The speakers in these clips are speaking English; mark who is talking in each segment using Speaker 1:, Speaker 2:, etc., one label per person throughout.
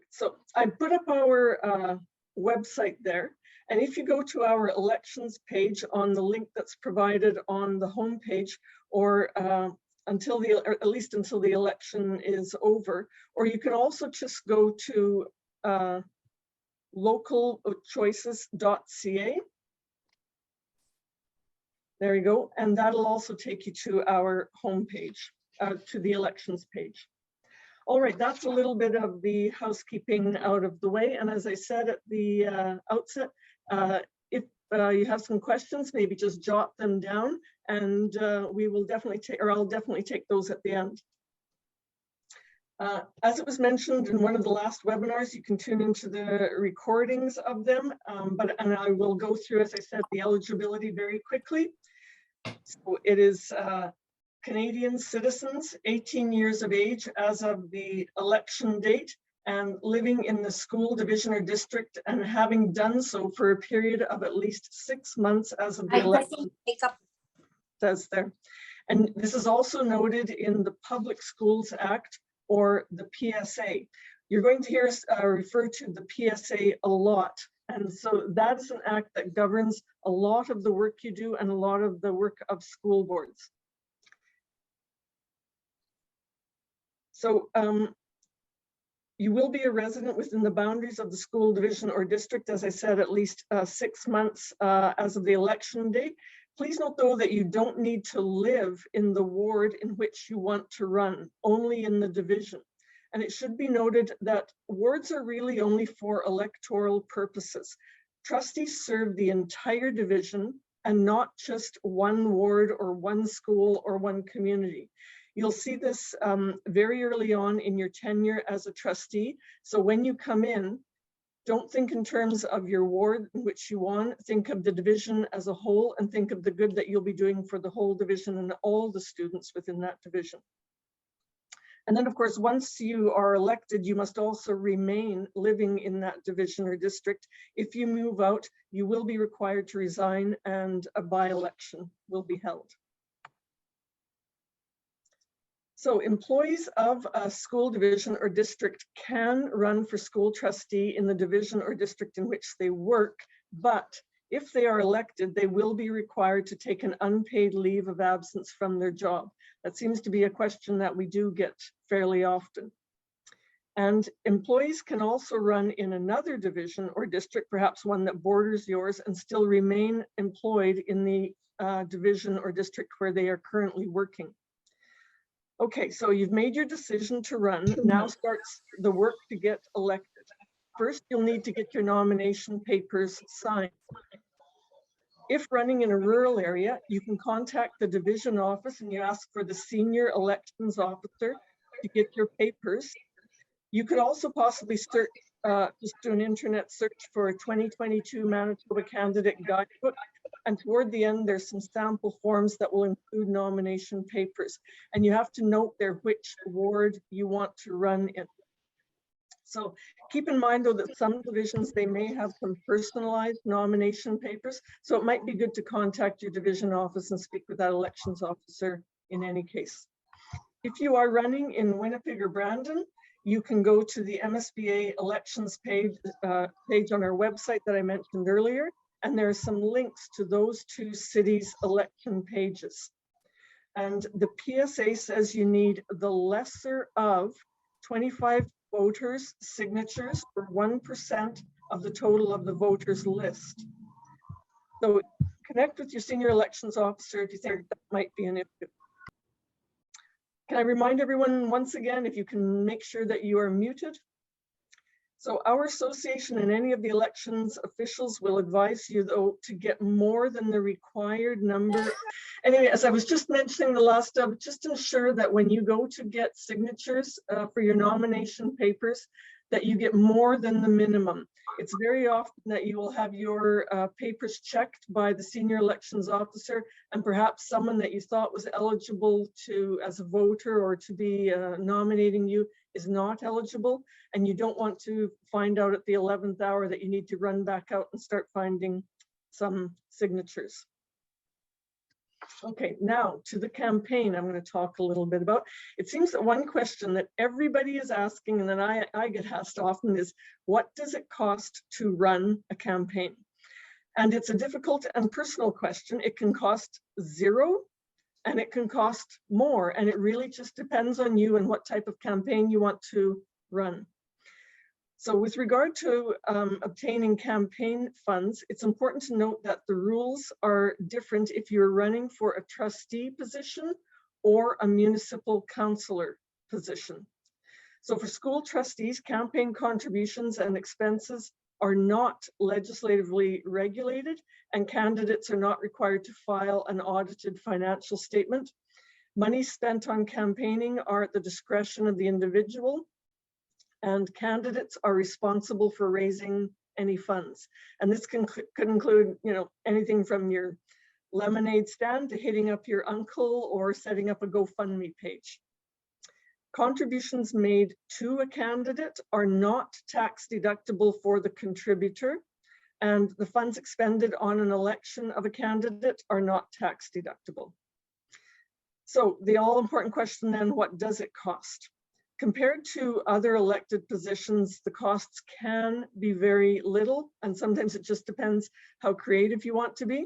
Speaker 1: So I put up our website there. And if you go to our elections page on the link that's provided on the homepage, or or at least until the election is over, or you can also just go to localchoices.ca. There you go. And that'll also take you to our homepage, to the elections page. All right, that's a little bit of the housekeeping out of the way. And as I said at the outset, if you have some questions, maybe just jot them down, and we will definitely take, or I'll definitely take those at the end. As it was mentioned in one of the last webinars, you can tune into the recordings of them, and I will go through, as I said, the eligibility very quickly. So it is Canadian citizens, 18 years of age as of the election date, and living in the school division or district, and having done so for a period of at least 6 months as of the election. Says there. And this is also noted in the Public Schools Act, or the PSA. You're going to hear us refer to the PSA a lot. And so that is an act that governs a lot of the work you do and a lot of the work of school boards. So you will be a resident within the boundaries of the school division or district, as I said, at least 6 months as of the election date. Please note, though, that you don't need to live in the ward in which you want to run, only in the division. And it should be noted that wards are really only for electoral purposes. Trustees serve the entire division and not just one ward or one school or one community. You'll see this very early on in your tenure as a trustee. So when you come in, don't think in terms of your ward in which you want, think of the division as a whole, and think of the good that you'll be doing for the whole division and all the students within that division. And then, of course, once you are elected, you must also remain living in that division or district. If you move out, you will be required to resign, and a by-election will be held. So employees of a school division or district can run for school trustee in the division or district in which they work, but if they are elected, they will be required to take an unpaid leave of absence from their job. That seems to be a question that we do get fairly often. And employees can also run in another division or district, perhaps one that borders yours, and still remain employed in the division or district where they are currently working. Okay, so you've made your decision to run. Now starts the work to get elected. First, you'll need to get your nomination papers signed. If running in a rural area, you can contact the division office and you ask for the senior elections officer to get your papers. You could also possibly search, just do an internet search for a 2022 Manitoba Candidate Guidebook. And toward the end, there's some sample forms that will include nomination papers. And you have to note there which ward you want to run in. So keep in mind, though, that some divisions, they may have some personalized nomination papers. So it might be good to contact your division office and speak with that elections officer in any case. If you are running in Winnipeg or Brandon, you can go to the MSBA elections page on our website that I mentioned earlier. And there are some links to those two cities' election pages. And the PSA says you need the lesser of 25 voters' signatures for 1% of the total of the voters list. So connect with your senior elections officer if you think that might be an issue. Can I remind everyone once again, if you can make sure that you are muted? So our association and any of the elections officials will advise you, though, to get more than the required number. Anyway, as I was just mentioning the last of, just ensure that when you go to get signatures for your nomination papers, that you get more than the minimum. It's very often that you will have your papers checked by the senior elections officer, and perhaps someone that you thought was eligible to as a voter or to be nominating you is not eligible, and you don't want to find out at the 11th hour that you need to run back out and start finding some signatures. Okay, now to the campaign I'm going to talk a little bit about. It seems that one question that everybody is asking, and then I get asked often, is what does it cost to run a campaign? And it's a difficult and personal question. It can cost zero and it can cost more. And it really just depends on you and what type of campaign you want to run. So with regard to obtaining campaign funds, it's important to note that the rules are different if you're running for a trustee position or a municipal councillor position. So for school trustees, campaign contributions and expenses are not legislatively regulated, and candidates are not required to file an audited financial statement. Money spent on campaigning are at the discretion of the individual, and candidates are responsible for raising any funds. And this could include, anything from your lemonade stand to hitting up your uncle or setting up a GoFundMe page. Contributions made to a candidate are not tax deductible for the contributor, and the funds expended on an election of a candidate are not tax deductible. So the all-important question then, what does it cost? Compared to other elected positions, the costs can be very little, and sometimes it just depends how creative you want to be.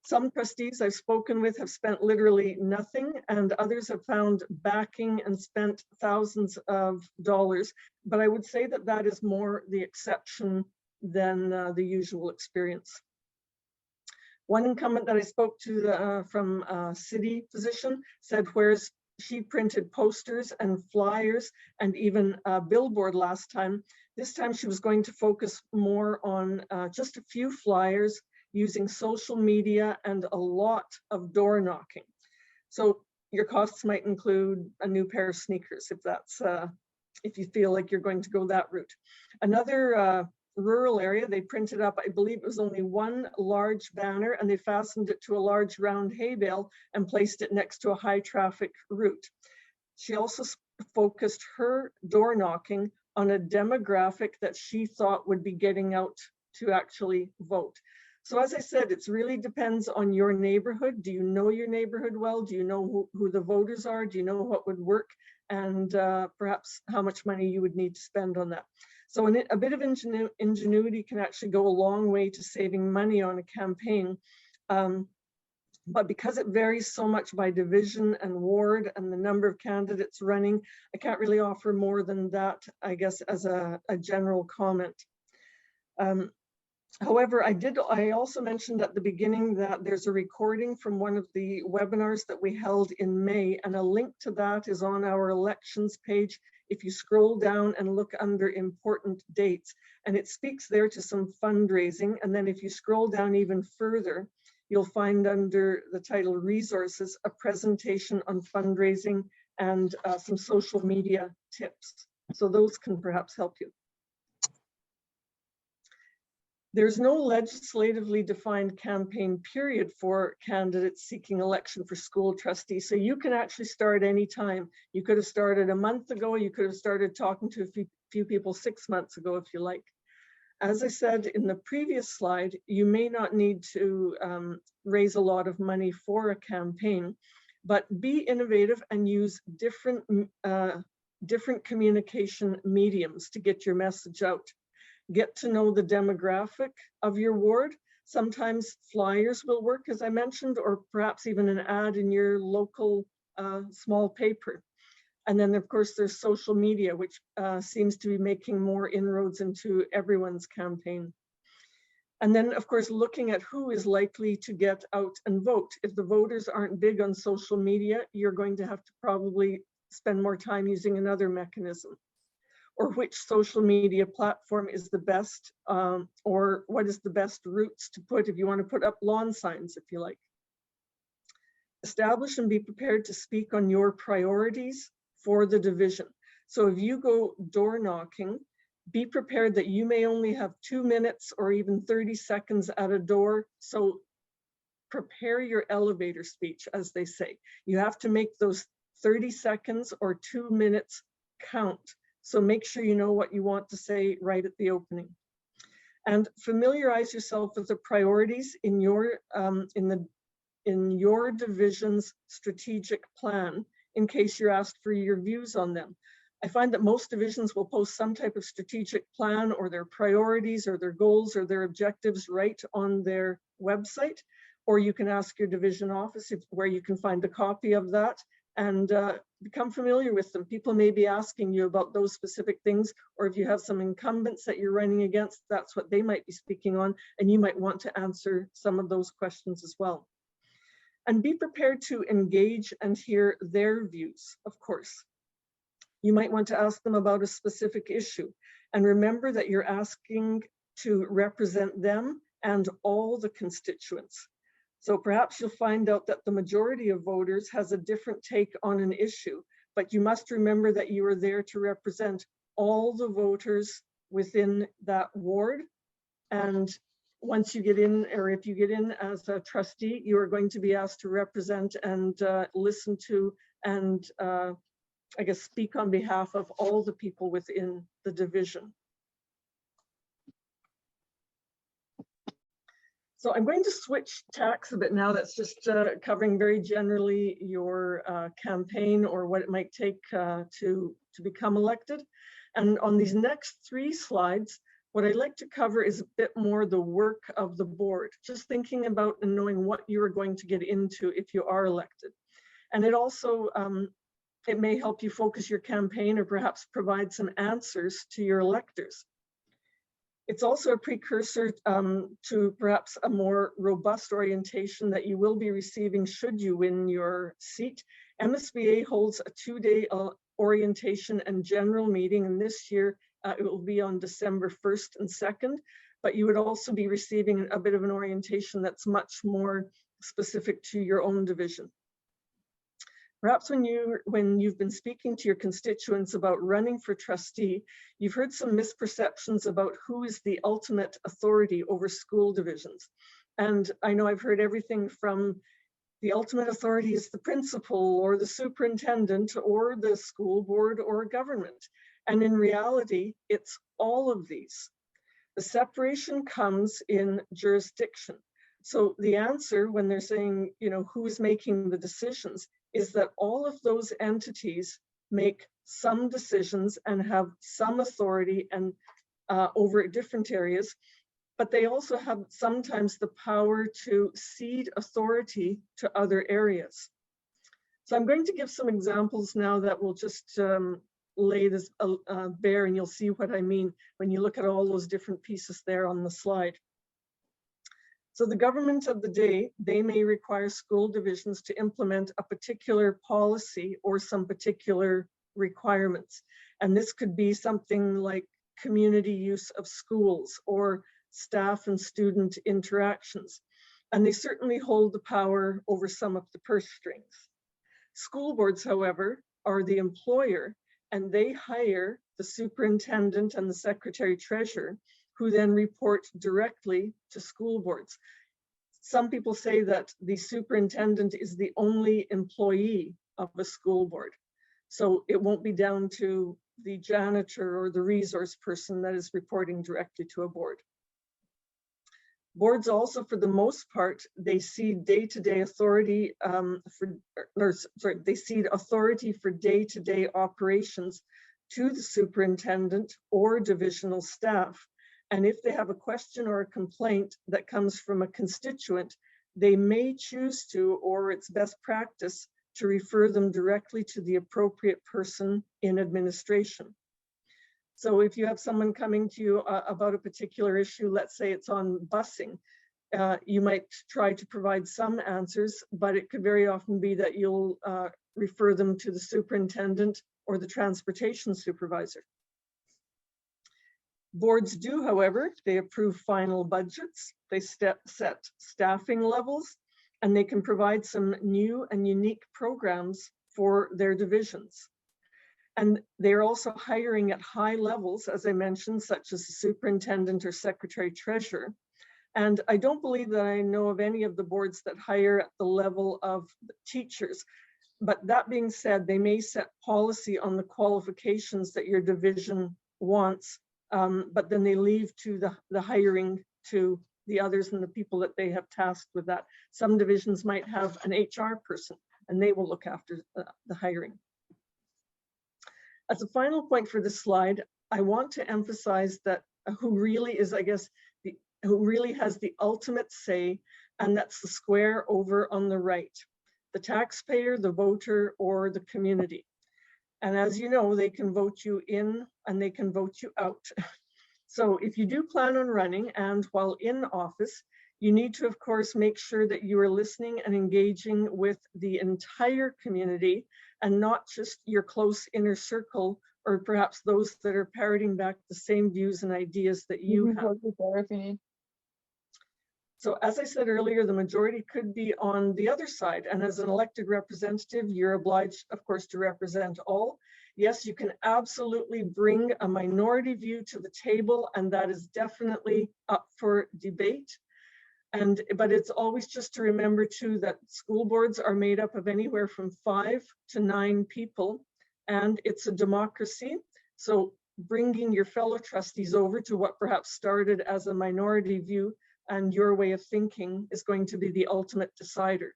Speaker 1: Some trustees I've spoken with have spent literally nothing, and others have found backing and spent thousands of dollars. But I would say that that is more the exception than the usual experience. One incumbent that I spoke to from a city position said whereas she printed posters and flyers and even a billboard last time, this time she was going to focus more on just a few flyers, using social media and a lot of door knocking. So your costs might include a new pair of sneakers if you feel like you're going to go that route. Another rural area, they printed up, I believe it was only one large banner, and they fastened it to a large round hay bale and placed it next to a high traffic route. She also focused her door knocking on a demographic that she thought would be getting out to actually vote. So as I said, it really depends on your neighborhood. Do you know your neighborhood well? Do you know who the voters are? Do you know what would work? And perhaps how much money you would need to spend on that. So a bit of ingenuity can actually go a long way to saving money on a campaign. But because it varies so much by division and ward and the number of candidates running, I can't really offer more than that, I guess, as a general comment. However, I also mentioned at the beginning that there's a recording from one of the webinars that we held in May, and a link to that is on our elections page if you scroll down and look under important dates. And it speaks there to some fundraising. And then if you scroll down even further, you'll find under the title Resources, a presentation on fundraising and some social media tips. So those can perhaps help you. There's no legislatively defined campaign period for candidates seeking election for school trustees. So you can actually start anytime. You could have started a month ago. You could have started talking to a few people 6 months ago if you like. As I said in the previous slide, you may not need to raise a lot of money for a campaign, but be innovative and use different communication mediums to get your message out. Get to know the demographic of your ward. Sometimes flyers will work, as I mentioned, or perhaps even an ad in your local small paper. And then, of course, there's social media, which seems to be making more inroads into everyone's campaign. And then, of course, looking at who is likely to get out and vote. If the voters aren't big on social media, you're going to have to probably spend more time using another mechanism. Or which social media platform is the best, or what is the best routes to put if you want to put up lawn signs, if you like. Establish and be prepared to speak on your priorities for the division. So if you go door knocking, be prepared that you may only have 2 minutes or even 30 seconds at a door. So prepare your elevator speech, as they say. You have to make those 30 seconds or 2 minutes count. So make sure you know what you want to say right at the opening. And familiarize yourself with the priorities in your in the in your division's strategic plan in case you're asked for your views on them. I find that most divisions will post some type of strategic plan or their priorities or their goals or their objectives right on their website, or you can ask your division office where you can find a copy of that and become familiar with them. People may be asking you about those specific things, or if you have some incumbents that you're running against, that's what they might be speaking on, and you might want to answer some of those questions as well. And be prepared to engage and hear their views, of course. You might want to ask them about a specific issue. And remember that you're asking to represent them and all the constituents. So perhaps you'll find out that the majority of voters has a different take on an issue, but you must remember that you are there to represent all the voters within that ward. And once you get in, or if you get in as a trustee, you are going to be asked to represent and listen to and I guess speak on behalf of all the people within the division. So I'm going to switch tacks a bit now. That's just covering very generally your campaign or what it might take to become elected. And on these next 3 slides, what I'd like to cover is a bit more the work of the board, just thinking about and knowing what you are going to get into if you are elected. And it also, it may help you focus your campaign or perhaps provide some answers to your electors. It's also a precursor to perhaps a more robust orientation that you will be receiving should you win your seat. MSBA holds a 2-day orientation and general meeting, and this year it will be on December 1st and 2nd, but you would also be receiving a bit of an orientation that's much more specific to your own division. Perhaps when you've been speaking to your constituents about running for trustee, you've heard some misperceptions about who is the ultimate authority over school divisions. And I know I've heard everything from the ultimate authority is the principal or the superintendent or the school board or government. And in reality, it's all of these. The separation comes in jurisdiction. So the answer when they're saying, you know, who's making the decisions is that all of those entities make some decisions and have some authority and over different areas, but they also have sometimes the power to cede authority to other areas. So I'm going to give some examples now that will just lay this bare, and you'll see what I mean when you look at all those different pieces there on the slide. So the government of the day, they may require school divisions to implement a particular policy or some particular requirements. And this could be something like community use of schools or staff and student interactions. And they certainly hold the power over some of the purse strings. School boards, however, are the employer, and they hire the superintendent and the secretary treasurer, who then report directly to school boards. Some people say that the superintendent is the only employee of a school board. So it won't be down to the janitor or the resource person that is reporting directly to a board. Boards also, for the most part, they cede day-to-day authority they cede authority for day-to-day operations to the superintendent or divisional staff. And if they have a question or a complaint that comes from a constituent, they may choose to, or it's best practice, to refer them directly to the appropriate person in administration. So if you have someone coming to you about a particular issue, let's say it's on busing, you might try to provide some answers, but it could very often be that you'll refer them to the superintendent or the transportation supervisor. Boards do, however, they approve final budgets, they set staffing levels, and they can provide some new and unique programs for their divisions. And they're also hiring at high levels, as I mentioned, such as the superintendent or secretary treasurer. And I don't believe that I know of any of the boards that hire at the level of teachers. But that being said, they may set policy on the qualifications that your division wants, but then they leave to the hiring to the others and the people that they have tasked with that. Some divisions might have an HR person, and they will look after the hiring. As a final point for this slide, I want to emphasize that who really is, I guess, who really has the ultimate say, and that's the square over on the right, the taxpayer, the voter, or the community. And as you know, they can vote you in and they can vote you out. So if you do plan on running, and while in office, you need to, of course, make sure that you are listening and engaging with the entire community and not just your close inner circle, or perhaps those that are parroting back the same views and ideas that you have.
Speaker 2: If you need.
Speaker 1: So as I said earlier, the majority could be on the other side. And as an elected representative, you're obliged, of course, to represent all. Yes, you can absolutely bring a minority view to the table, and that is definitely up for debate. But it's always just to remember too that school boards are made up of anywhere from 5 to 9 people, and it's a democracy. So bringing your fellow trustees over to what perhaps started as a minority view and your way of thinking is going to be the ultimate decider.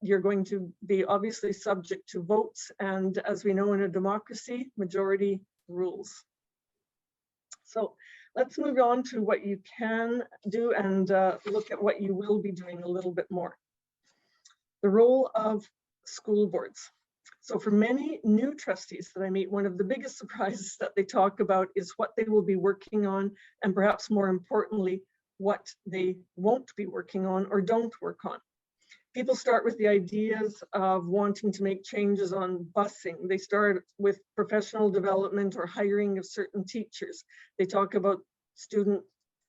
Speaker 1: You're going to be obviously subject to votes, and as we know in a democracy, majority rules. So let's move on to what you can do and look at what you will be doing a little bit more. The role of school boards. So for many new trustees that I meet, one of the biggest surprises that they talk about is what they will be working on, and perhaps more importantly, what they won't be working on or don't work on. People start with the ideas of wanting to make changes on busing. They start with professional development or hiring of certain teachers. They talk about student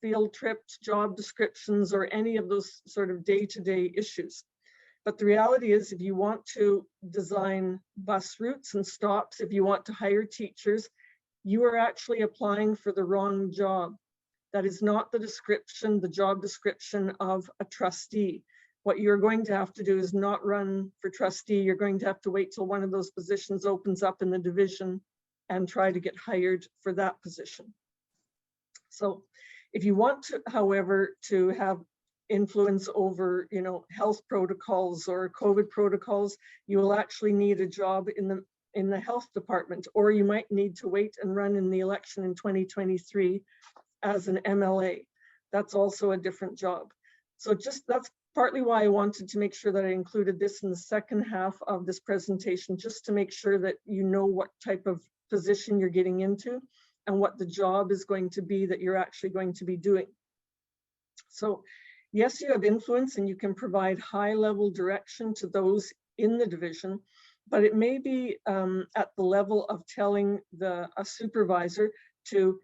Speaker 1: field trips, job descriptions, or any of those sort of day-to-day issues. But the reality is, if you want to design bus routes and stops, if you want to hire teachers, you are actually applying for the wrong job. That is not the description, the job description of a trustee. What you're going to have to do is not run for trustee. You're going to have to wait till one of those positions opens up in the division and try to get hired for that position. So if you want to, however, to have influence over, health protocols or COVID protocols, you will actually need a job in the health department, or you might need to wait and run in the election in 2023 as an MLA. That's also a different job. So that's partly why I wanted to make sure that I included this in the second half of this presentation, just to make sure that you know what type of position you're getting into and what the job is going to be that you're actually going to be doing. So yes, you have influence and you can provide high-level direction to those in the division, but it may be at the level of telling a supervisor to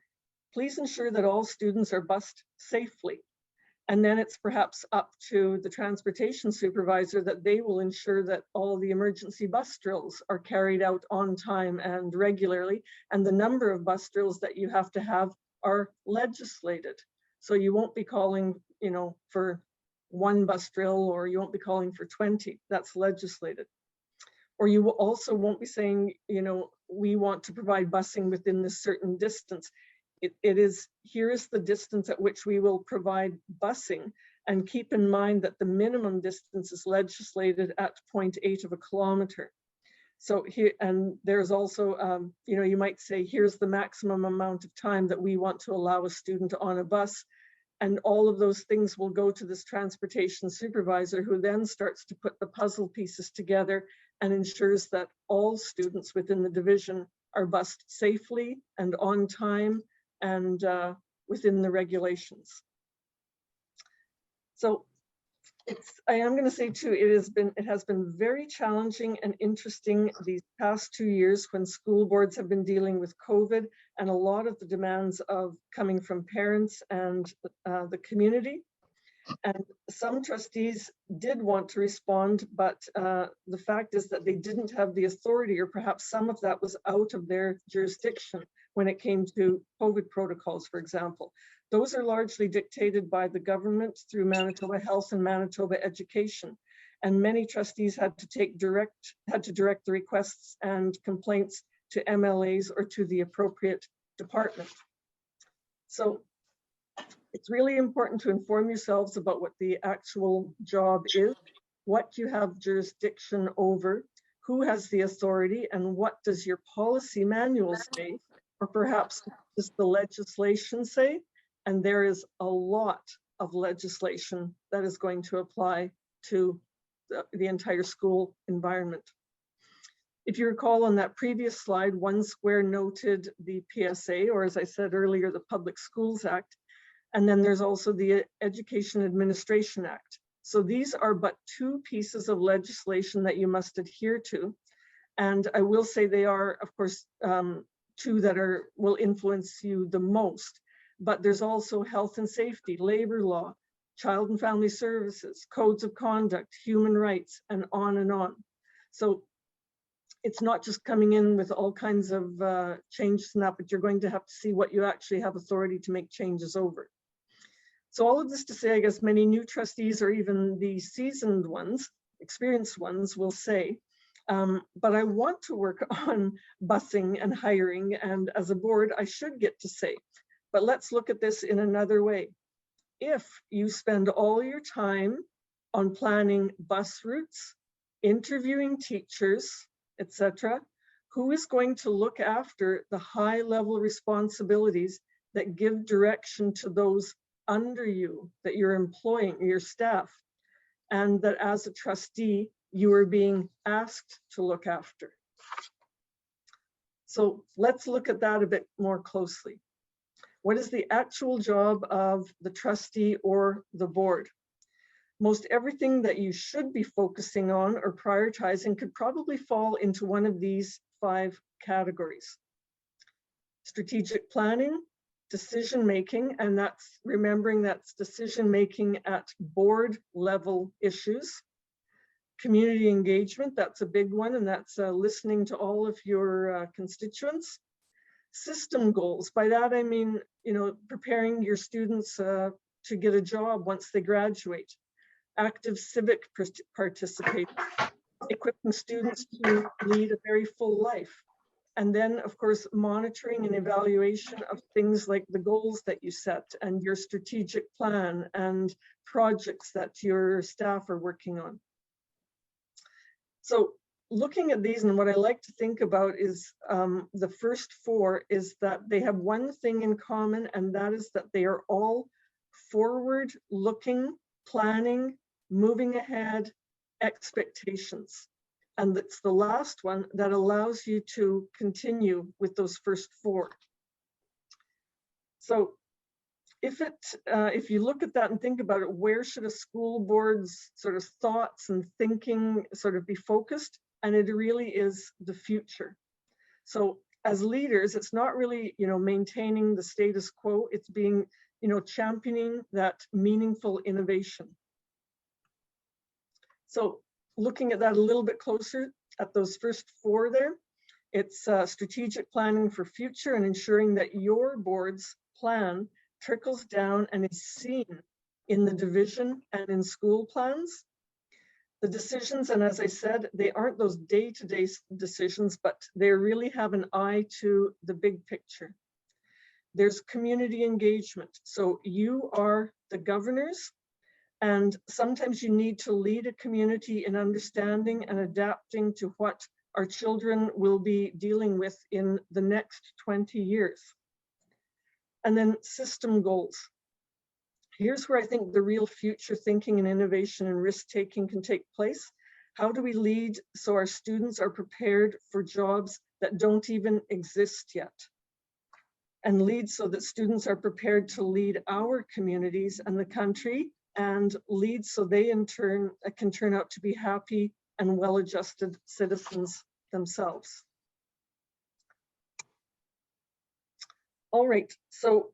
Speaker 1: please ensure that all students are bused safely. And then it's perhaps up to the transportation supervisor that they will ensure that all the emergency bus drills are carried out on time and regularly. And the number of bus drills that you have to have are legislated. So you won't be calling, for 1 bus drill, or you won't be calling for 20. That's legislated. Or you also won't be saying, we want to provide busing within this certain distance. It is, here is the distance at which we will provide busing, and keep in mind that the minimum distance is legislated at 0.8 of a kilometer. So here, and there's also, you might say, here's the maximum amount of time that we want to allow a student on a bus. And all of those things will go to this transportation supervisor, who then starts to put the puzzle pieces together and ensures that all students within the division are bused safely and on time and within the regulations. So I am going to say too, it has been very challenging and interesting these past 2 years when school boards have been dealing with COVID and a lot of the demands of coming from parents and the community. And some trustees did want to respond, but the fact is that they didn't have the authority, or perhaps some of that was out of their jurisdiction when it came to COVID protocols, for example. Those are largely dictated by the government through Manitoba Health and Manitoba Education. And many trustees had to direct the requests and complaints to MLAs or to the appropriate department. So It's really important to inform yourselves about what the actual job is, what you have jurisdiction over, who has the authority, and what does your policy manual say, or perhaps does the legislation say? And there is a lot of legislation that is going to apply to the entire school environment. If you recall on that previous slide, one square noted the PSA, or as I said earlier, the Public Schools Act, and then there's also the Education Administration Act. So these are but two pieces of legislation that you must adhere to. And I will say they are, of course, two that will influence you the most. But there's also health and safety, labor law, child and family services, codes of conduct, human rights, and on and on. So it's not just coming in with all kinds of changes and that, but you're going to have to see what you actually have authority to make changes over. So all of this to say, I guess many new trustees or even the seasoned ones, experienced ones will say, but I want to work on busing and hiring, and as a board, I should get to say. But let's look at this in another way. If you spend all your time on planning bus routes, interviewing teachers, etc., who is going to look after the high-level responsibilities that give direction to those under you, that you're employing, your staff, and that as a trustee, you are being asked to look after? So let's look at that a bit more closely. What is the actual job of the trustee or the board? Most everything that you should be focusing on or prioritizing could probably fall into one of these 5 categories. Strategic planning, decision-making, and that's remembering that's decision-making at board level issues. Community engagement, that's a big one, and that's listening to all of your constituents. System goals, by that I mean, preparing your students to get a job once they graduate. Active civic participation, equipping students to lead a very full life. And then, of course, monitoring and evaluation of things like the goals that you set and your strategic plan and projects that your staff are working on. So looking at these, and what I like to think about is the first 4 is that they have one thing in common, and that is that they are all forward-looking, planning, moving ahead expectations. And it's the last one that allows you to continue with those first 4. So if you look at that and think about it, where should a school board's sort of thoughts and thinking sort of be focused? And it really is the future. So as leaders, it's not really, maintaining the status quo, it's being, championing that meaningful innovation. So looking at that a little bit closer at those first 4 there, it's strategic planning for future and ensuring that your board's plan trickles down and is seen in the division and in school plans. The decisions, and as I said, they aren't those day-to-day decisions, but they really have an eye to the big picture. There's community engagement. So you are the governors, and sometimes you need to lead a community in understanding and adapting to what our children will be dealing with in the next 20 years. And then system goals. Here's where I think the real future thinking and innovation and risk-taking can take place. How do we lead so our students are prepared for jobs that don't even exist yet? And lead so that students are prepared to lead our communities and the country, and lead so they in turn can turn out to be happy and well-adjusted citizens themselves. All right, so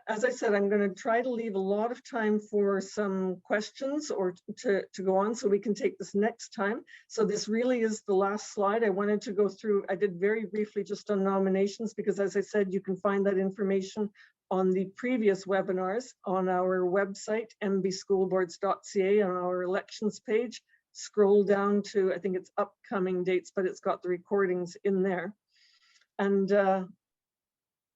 Speaker 1: as I said, I'm going to try to leave a lot of time for some questions or to go on so we can take this next time. So this really is the last slide. I wanted to go through, I did very briefly just on nominations because as I said, you can find that information on the previous webinars on our website, mbschoolboards.ca, on our elections page. Scroll down to, I think it's upcoming dates, but it's got the recordings in there. And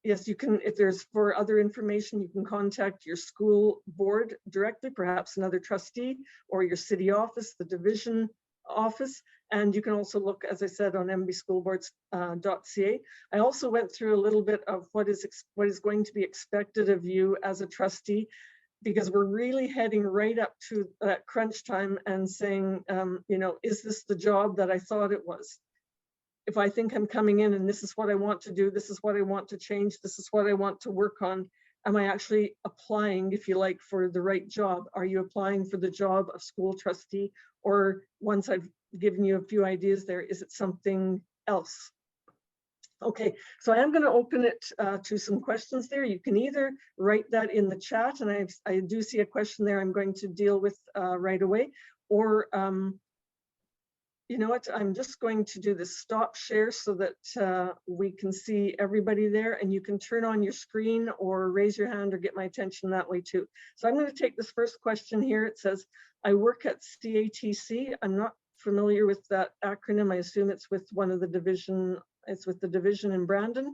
Speaker 1: yes, you can, if there's for other information, you can contact your school board directly, perhaps another trustee, or your city office, the division office. And you can also look, as I said, on mbschoolboards.ca. I also went through a little bit of what is going to be expected of you as a trustee, because we're really heading right up to that crunch time and saying, you know, is this the job that I thought it was? If I think I'm coming in and this is what I want to do, this is what I want to change, this is what I want to work on, am I actually applying, if you like, for the right job? Are you applying for the job of school trustee? Or once I've given you a few ideas there, is it something else? Okay, so I am going to open it to some questions there. You can either write that in the chat, and I do see a question there I'm going to deal with right away, or you know what, I'm just going to do the stop share so that we can see everybody there, and you can turn on your screen or raise your hand or get my attention that way too. So I'm going to take this first question here. It says, I work at CATC. I'm not familiar with that acronym. I assume it's with one of the division, it's with the division in Brandon.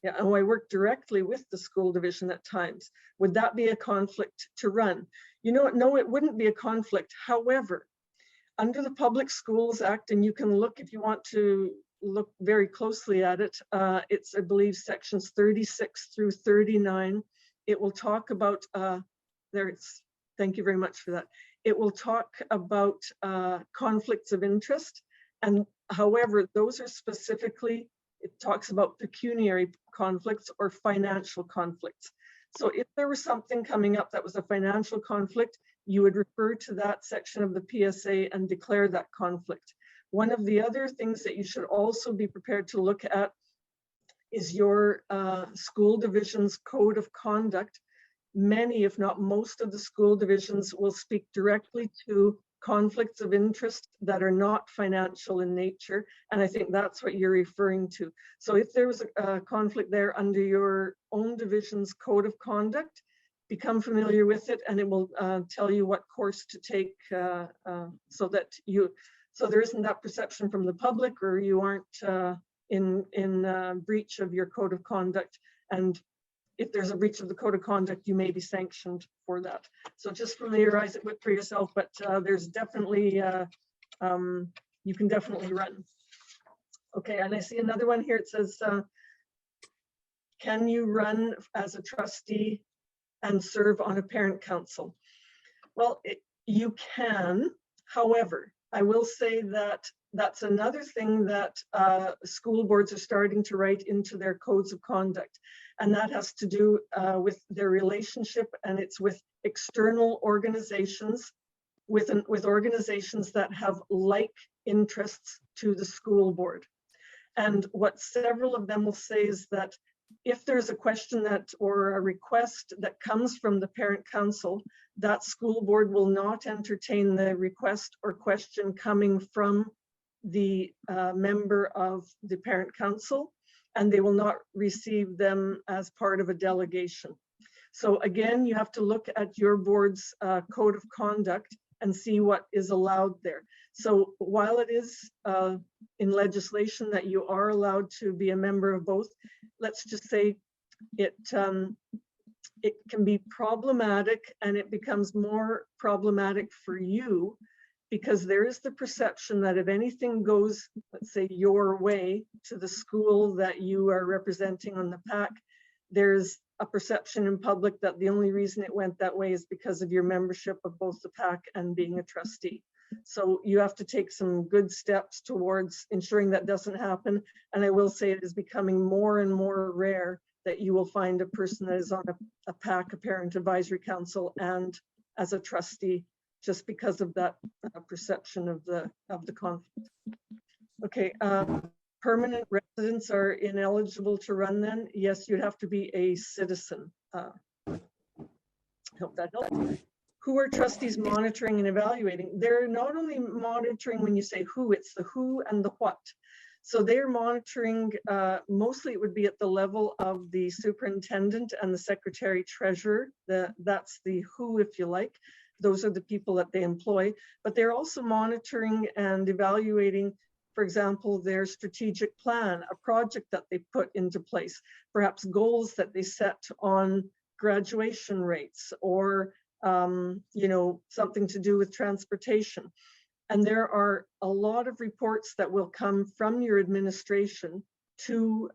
Speaker 1: Yeah, and I work directly with the school division at times. Would that be a conflict to run? You know what, no, it wouldn't be a conflict. However, under the Public Schools Act, and you can look if you want to look very closely at it, it's, I believe, sections 36 through 39. It will talk about, thank you very much for that. It will talk about conflicts of interest. And however, those are specifically, it talks about pecuniary conflicts or financial conflicts. So if there was something coming up that was a financial conflict, you would refer to that section of the PSA and declare that conflict. One of the other things that you should also be prepared to look at is your school division's code of conduct. Many, if not most of the school divisions will speak directly to conflicts of interest that are not financial in nature. And I think that's what you're referring to. So if there was a conflict there under your own division's code of conduct, become familiar with it, and it will tell you what course to take so that there isn't that perception from the public, or you aren't in breach of your code of conduct. And if there's a breach of the code of conduct, you may be sanctioned for that. So just familiarize it with for yourself, but there's definitely, you can definitely run. Okay, and I see another one here. It says, can you run as a trustee and serve on a parent council? Well, you can. However, I will say that that's another thing that school boards are starting to write into their codes of conduct. And that has to do with their relationship, and it's with external organizations, with organizations that have like interests to the school board. And what several of them will say is that if there's a question that, or a request that comes from the parent council, that school board will not entertain the request or question coming from the member of the parent council, and they will not receive them as part of a delegation. So again, you have to look at your board's code of conduct and see what is allowed there. So while it is in legislation that you are allowed to be a member of both, let's just say it can be problematic, and it becomes more problematic for you because there is the perception that if anything goes, let's say, your way to the school that you are representing on the PAC, there's a perception in public that the only reason it went that way is because of your membership of both the PAC and being a trustee. So you have to take some good steps towards ensuring that doesn't happen. And I will say it is becoming more and more rare that you will find a person that is on a PAC, a parent advisory council, and as a trustee, just because of that perception of the conflict. Okay, permanent residents are ineligible to run then? Yes, you'd have to be a citizen. Hope that helps. Who are trustees monitoring and evaluating? They're not only monitoring when you say who, it's the who and the what. So they're monitoring, mostly it would be at the level of the superintendent and the secretary treasurer. That's the who, if you like. Those are the people that they employ, but they're also monitoring and evaluating for example, their strategic plan, a project that they put into place, perhaps goals that they set on graduation rates, or you know, something to do with transportation. And there are a lot of reports that will come from your administration to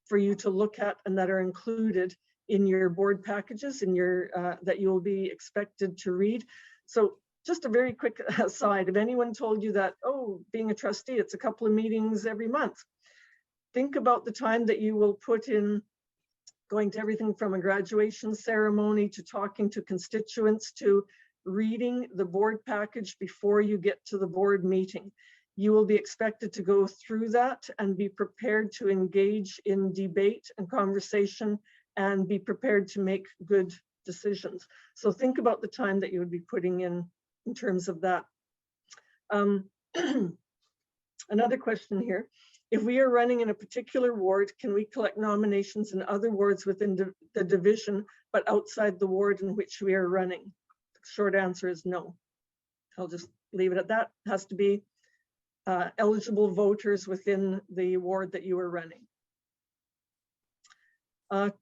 Speaker 1: for you to look at, and that are included in your board packages, in your that you will be expected to read. So just a very quick aside, if anyone told you that, oh, being a trustee, it's a couple of meetings every month, think about the time that you will put in going to everything from a graduation ceremony to talking to constituents to reading the board package before you get to the board meeting. You will be expected to go through that and be prepared to engage in debate and conversation and be prepared to make good decisions. So think about the time that you would be putting in terms of that. Another question here. If we are running in a particular ward, can we collect nominations in other wards within the division, but outside the ward in which we are running? The short answer is no. I'll just leave it at that. It has to be eligible voters within the ward that you are running.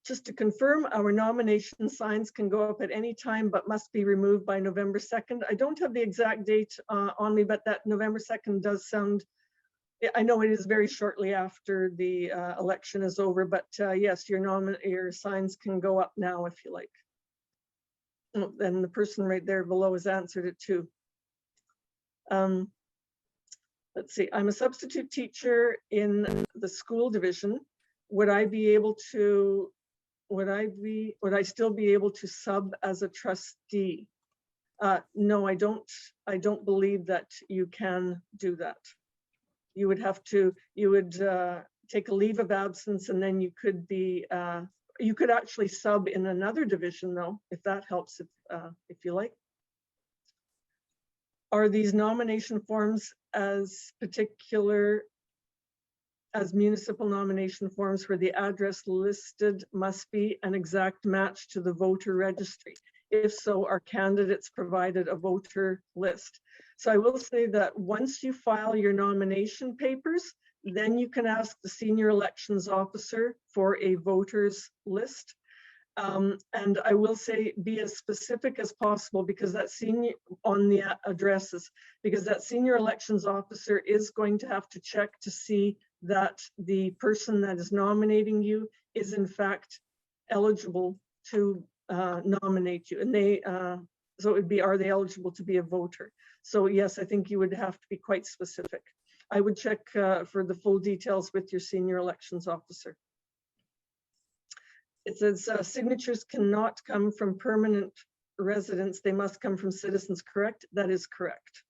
Speaker 1: Just to confirm, our nomination signs can go up at any time, but must be removed by November 2nd. I don't have the exact date on me, but that November 2nd does sound, I know it is very shortly after the election is over, but yes, your signs can go up now if you like. And the person right there below has answered it too. Let's see, I'm a substitute teacher in the school division. Would I still be able to sub as a trustee? No, I don't believe that you can do that. You would have to, take a leave of absence, and then you could be, you could actually sub in another division though, if that helps, if you like. Are these nomination forms as particular as municipal nomination forms where the address listed must be an exact match to the voter registry? If so, are candidates provided a voter list? So I will say that once you file your nomination papers, then you can ask the senior elections officer for a voters list. And I will say be as specific as possible, because that senior on the addresses, because that senior elections officer is going to have to check to see that the person that is nominating you is in fact eligible to nominate you. And they, so it would be, are they eligible to be a voter? So yes, I think you would have to be quite specific. I would check for the full details with your senior elections officer. It says signatures cannot come from permanent residents. They must come from citizens, correct? That is correct.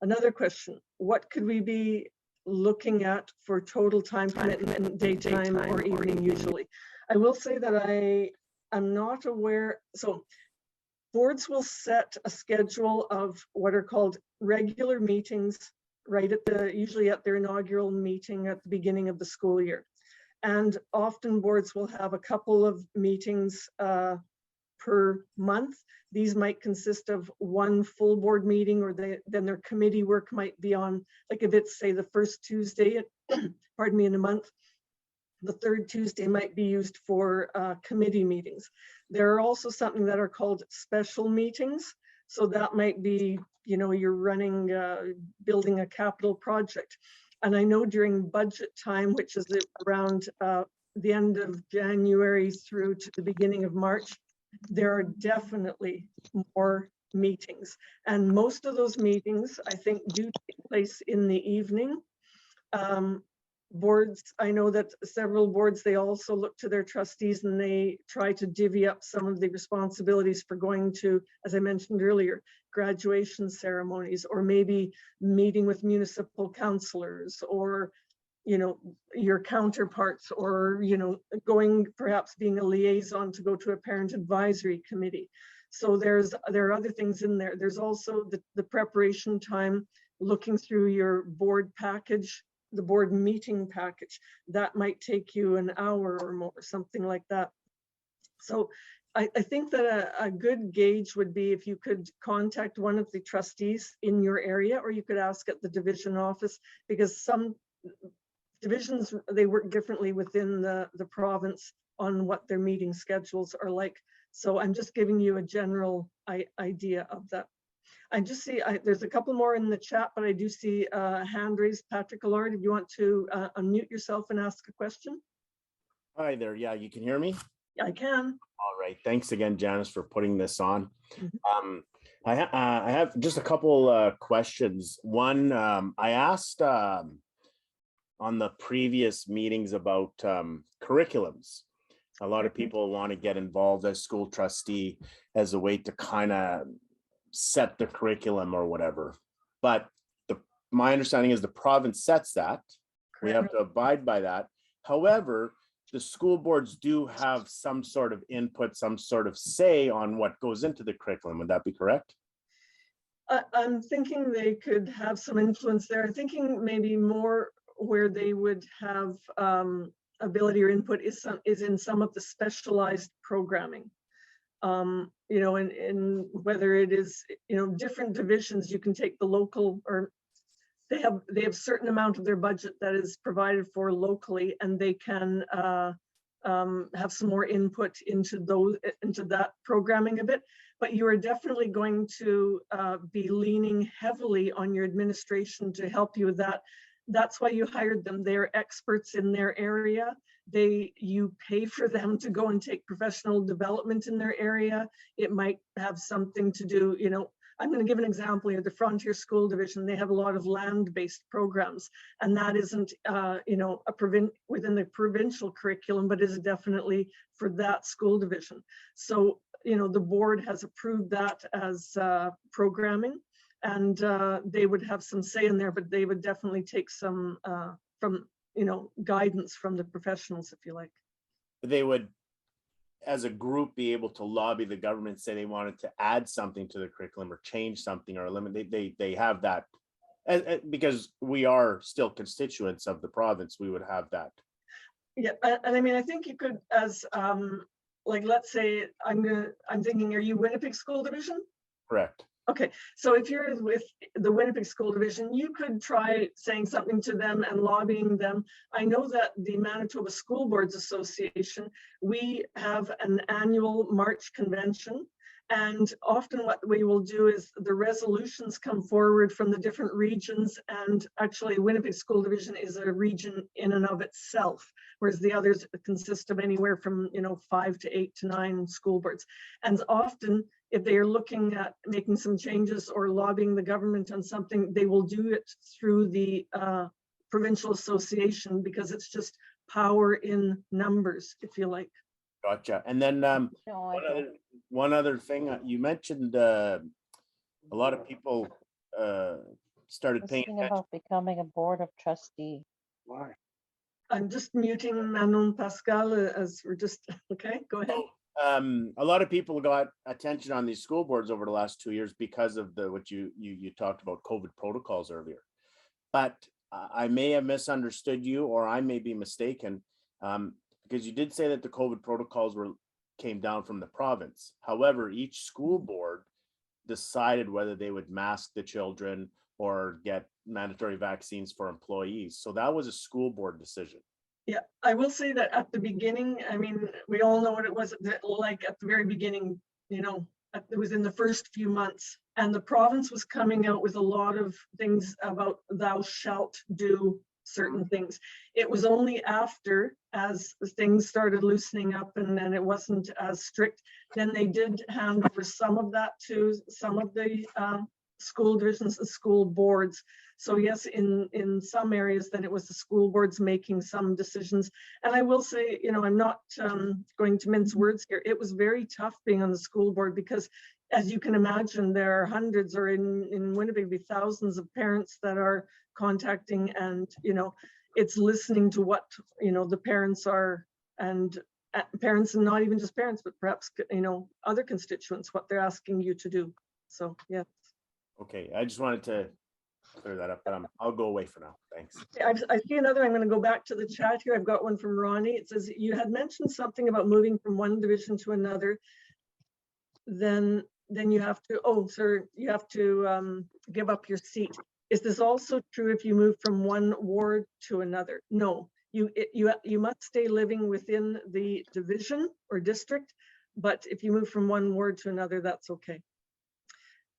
Speaker 1: Another question, what could we be looking at for total time commitment, daytime or evening usually? I will say that I am not aware. So boards will set a schedule of what are called regular meetings right at usually at their inaugural meeting at the beginning of the school year. And often boards will have a couple of meetings per month. These might consist of one full board meeting, or then their committee work might be on, like if it's say the first Tuesday, pardon me, in a month, the third Tuesday might be used for committee meetings. There are also something that are called special meetings. So that might be, you know, you're running, building a capital project. And I know during budget time, which is around the end of January through to the beginning of March, there are definitely more meetings. And most of those meetings, I think, do take place in the evening. Boards, I know that several boards, they also look to their trustees and they try to divvy up some of the responsibilities for going to, as I mentioned earlier, graduation ceremonies, or maybe meeting with municipal councillors, or, you know, your counterparts, or, you know, going, perhaps being a liaison to go to a parent advisory committee. So there are other things in there. There's also the preparation time, looking through your board package, the board meeting package. That might take you an hour or more, something like that. So I think that a good gauge would be if you could contact one of the trustees in your area, or you could ask at the division office, because some divisions, they work differently within the province on what their meeting schedules are like. So I'm just giving you a general idea of that. I just see, there's a couple more in the chat, but I do see a hand raised. Patrick Allard, if you want to unmute yourself and ask a question.
Speaker 2: Hi there. Yeah, you can hear me?
Speaker 1: I can.
Speaker 2: All right. Thanks again, Janice, for putting this on.
Speaker 1: Mhm.
Speaker 2: I have just a couple questions. One, I asked on the previous meetings about curriculums. A lot of people want to get involved as school trustee as a way to kind of set the curriculum or whatever. But my understanding is the province sets that. We have to abide by that. However, the school boards do have some sort of input, some sort of say on what goes into the curriculum. Would that be correct?
Speaker 1: I'm thinking they could have some influence there. I'm thinking maybe more where they would have ability or input is in some of the specialized programming. You know, in whether it is, you know, different divisions, you can take the local, or they have certain amount of their budget that is provided for locally, and they can have some more input into that programming a bit. But you are definitely going to be leaning heavily on your administration to help you with that. That's why you hired them. They're experts in their area. You pay for them to go and take professional development in their area. It might have something to do, you know, I'm going to give an example here. The Frontier School Division, they have a lot of land-based programs, and that isn't, you know, within the provincial curriculum, but is definitely for that school division. So, you know, the board has approved that as programming, and they would have some say in there, but they would definitely take some from, you know, guidance from the professionals, if you like.
Speaker 2: They would, as a group, be able to lobby the government, say they wanted to add something to the curriculum or change something or eliminate. They have that, because we are still constituents of the province. We would have that.
Speaker 1: Yeah, and I mean, I think you could, as like, let's say, I'm thinking, are you Winnipeg School Division?
Speaker 2: Correct.
Speaker 1: Okay, so if you're with the Winnipeg School Division, you could try saying something to them and lobbying them. I know that the Manitoba School Boards Association, we have an annual March convention, and often what we will do is the resolutions come forward from the different regions, and actually Winnipeg School Division is a region in and of itself, whereas the others consist of anywhere from, you know, 5 to 8 to 9 school boards. And often, if they are looking at making some changes or lobbying the government on something, they will do it through the provincial association, because it's just power in numbers, if you like.
Speaker 2: Gotcha. And then one other thing, you mentioned a lot of people started paying attention
Speaker 3: about becoming a board of trustee.
Speaker 2: Why?
Speaker 1: I'm just muting Manon Pascal as we're just, okay, go ahead.
Speaker 2: A lot of people got attention on these school boards over the last 2 years because of what you talked about, COVID protocols earlier. But I may have misunderstood you, or I may be mistaken, because you did say that the COVID protocols came down from the province. However, each school board decided whether they would mask the children or get mandatory vaccines for employees. So that was a school board decision.
Speaker 1: Yeah, I will say that at the beginning, I mean, we all know what it was like at the very beginning, you know, it was in the first few months, and the province was coming out with a lot of things about thou shalt do certain things. It was only after, as things started loosening up and then it wasn't as strict, then they did hand over some of that to some of the school divisions, the school boards. So yes, in some areas, then it was the school boards making some decisions. And I will say, you know, I'm not going to mince words here. It was very tough being on the school board, because as you can imagine, there are hundreds, or in Winnipeg, be thousands of parents that are contacting, and, you know, it's listening to what, you know, the parents are, and parents, and not even just parents, but perhaps, you know, other constituents, what they're asking you to do. So, yeah.
Speaker 2: Okay, I just wanted to clear that up, but I'll go away for now. Thanks.
Speaker 1: I see another. I'm going to go back to the chat here. I've got one from Ronnie. It says, you had mentioned something about moving from one division to another. then you have to, oh, sir, you have to give up your seat. Is this also true if you move from one ward to another? No, you must stay living within the division or district, but if you move from one ward to another, that's okay.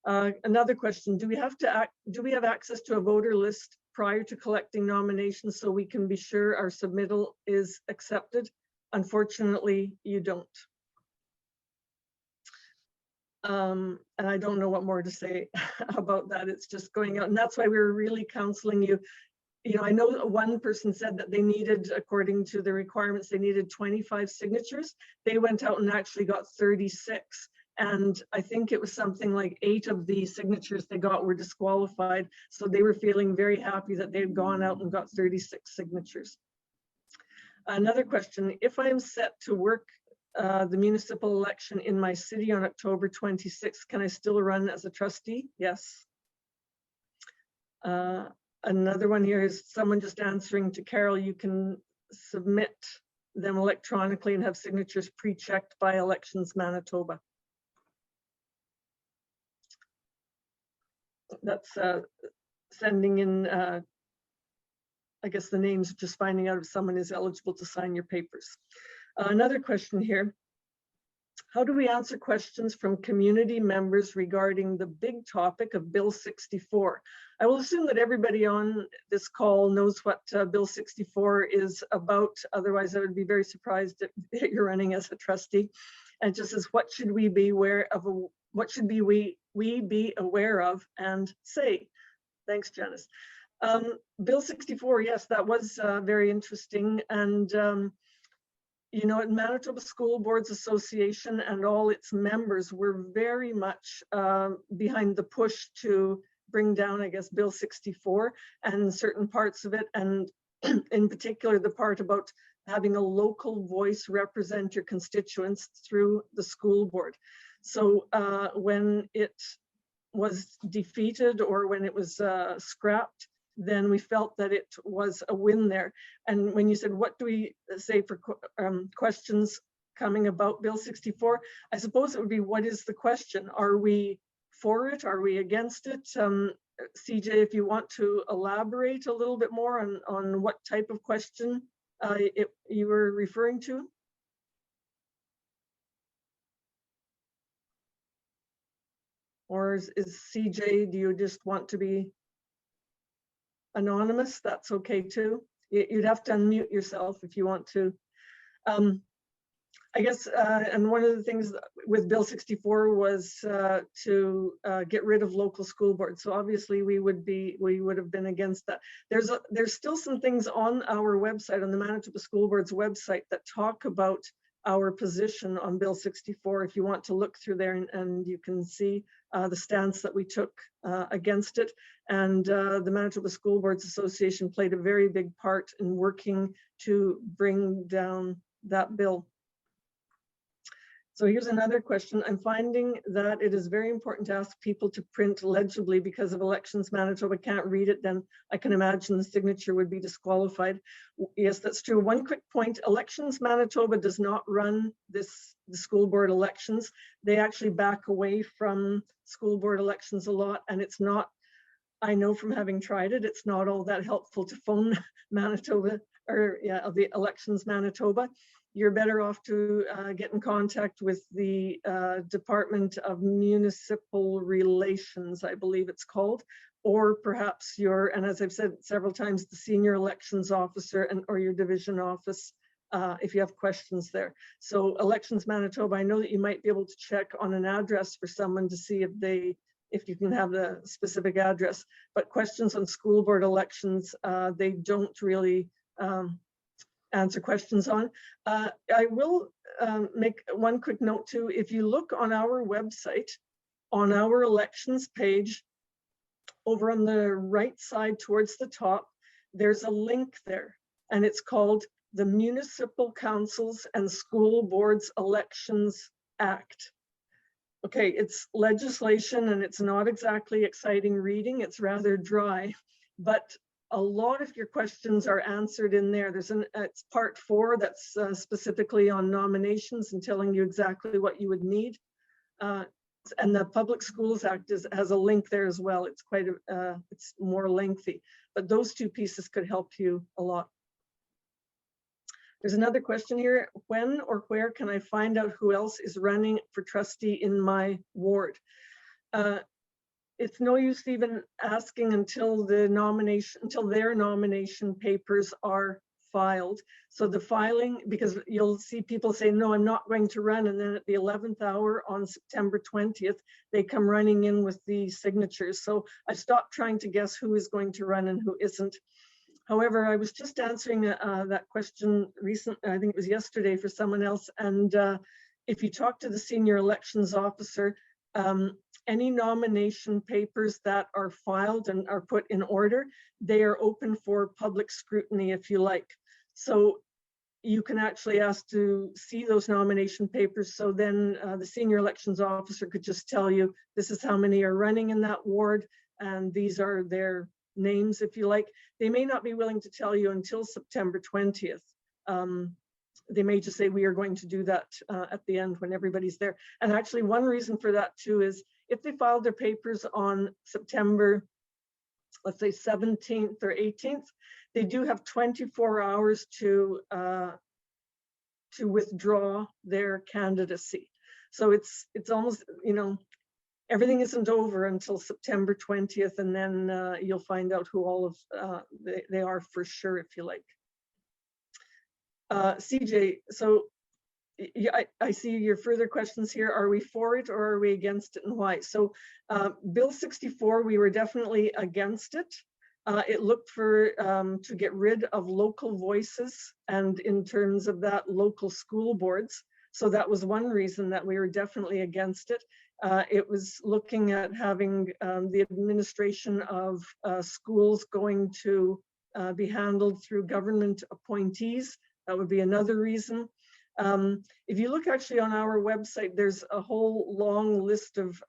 Speaker 1: Another question, do we have access to a voter list prior to collecting nominations so we can be sure our submittal is accepted? Unfortunately, you don't. And I don't know what more to say about that. It's just going out. And that's why we were really counseling you. You know, I know one person said that they needed, according to the requirements, they needed 25 signatures. They went out and actually got 36. And I think it was something like 8 of the signatures they got were disqualified. So they were feeling very happy that they'd gone out and got 36 signatures. Another question, if I am set to work the municipal election in my city on October 26th, can I still run as a trustee? Yes. Another one here is someone just answering to Carol, you can submit them electronically and have signatures pre-checked by Elections Manitoba. That's sending in, I guess the names, just finding out if someone is eligible to sign your papers. Another question here. How do we answer questions from community members regarding the big topic of Bill 64? I will assume that everybody on this call knows what Bill 64 is about. Otherwise, I would be very surprised that you're running as a trustee. And it just says, what should we be aware of? What should we be aware of and say? Thanks, Janice. Bill 64, yes, that was very interesting. And you know, in Manitoba School Boards Association and all its members were very much behind the push to bring down, I guess, Bill 64 and certain parts of it. And in particular, the part about having a local voice represent your constituents through the school board. So when it was defeated or when it was scrapped, then we felt that it was a win there. And when you said, what do we say for questions coming about Bill 64? I suppose it would be, what is the question? Are we for it? Are we against it? CJ, if you want to elaborate a little bit more on what type of question you were referring to? Or is CJ, do you just want to be anonymous? That's okay too. You'd have to unmute yourself if you want to. I guess, and one of the things with Bill 64 was to get rid of local school boards. So obviously we would have been against that. There's still some things on our website, on the Manitoba School Board's website, that talk about our position on Bill 64. If you want to look through there, and you can see the stance that we took against it. And the Manitoba School Boards Association played a very big part in working to bring down that bill. So here's another question. I'm finding that it is very important to ask people to print legibly because if Elections Manitoba can't read it, then I can imagine the signature would be disqualified. Yes, that's true. One quick point, Elections Manitoba does not run the school board elections. They actually back away from school board elections a lot, and it's not, I know from having tried it, it's not all that helpful to phone Manitoba, or yeah, the Elections Manitoba. You're better off to get in contact with the Department of Municipal Relations, I believe it's called, or perhaps and as I've said several times, the senior elections officer or your division office if you have questions there. So Elections Manitoba, I know that you might be able to check on an address for someone to see if you can have the specific address, but questions on school board elections, they don't really answer questions on. I will make one quick note too. If you look on our website, on our elections page, over on the right side towards the top, there's a link there, and it's called the Municipal Councils and School Boards Elections Act. Okay, it's legislation and it's not exactly exciting reading, it's rather dry, but a lot of your questions are answered in there. It's part 4 that's specifically on nominations and telling you exactly what you would need. And the Public Schools Act has a link there as well. It's quite it's more lengthy, but those two pieces could help you a lot. There's another question here. When or where can I find out who else is running for trustee in my ward? It's no use even asking until their nomination papers are filed. So the filing, because you'll see people say, no, I'm not going to run. And then at the 11th hour on September 20th, they come running in with the signatures. So I stopped trying to guess who is going to run and who isn't. However, I was just answering that question recently, I think it was yesterday for someone else. And if you talk to the senior elections officer, any nomination papers that are filed and are put in order, they are open for public scrutiny, if you like. So you can actually ask to see those nomination papers. So then the senior elections officer could just tell you, this is how many are running in that ward, and these are their names, if you like. They may not be willing to tell you until September 20th. They may just say, we are going to do that at the end when everybody's there. And actually one reason for that too is if they filed their papers on September, let's say 17th or 18th, they do have 24 hours to withdraw their candidacy. So it's almost, you know, everything isn't over until September 20th, and then you'll find out who all of they are for sure, if you like. CJ, so yeah, I see your further questions here. Are we for it or are we against it, and why? So Bill 64, we were definitely against it. It looked for to get rid of local voices, and in terms of that, local school boards. So that was one reason that we were definitely against it. It was looking at having the administration of schools going to be handled through government appointees. That would be another reason. If you look actually on our website, there's a whole long list of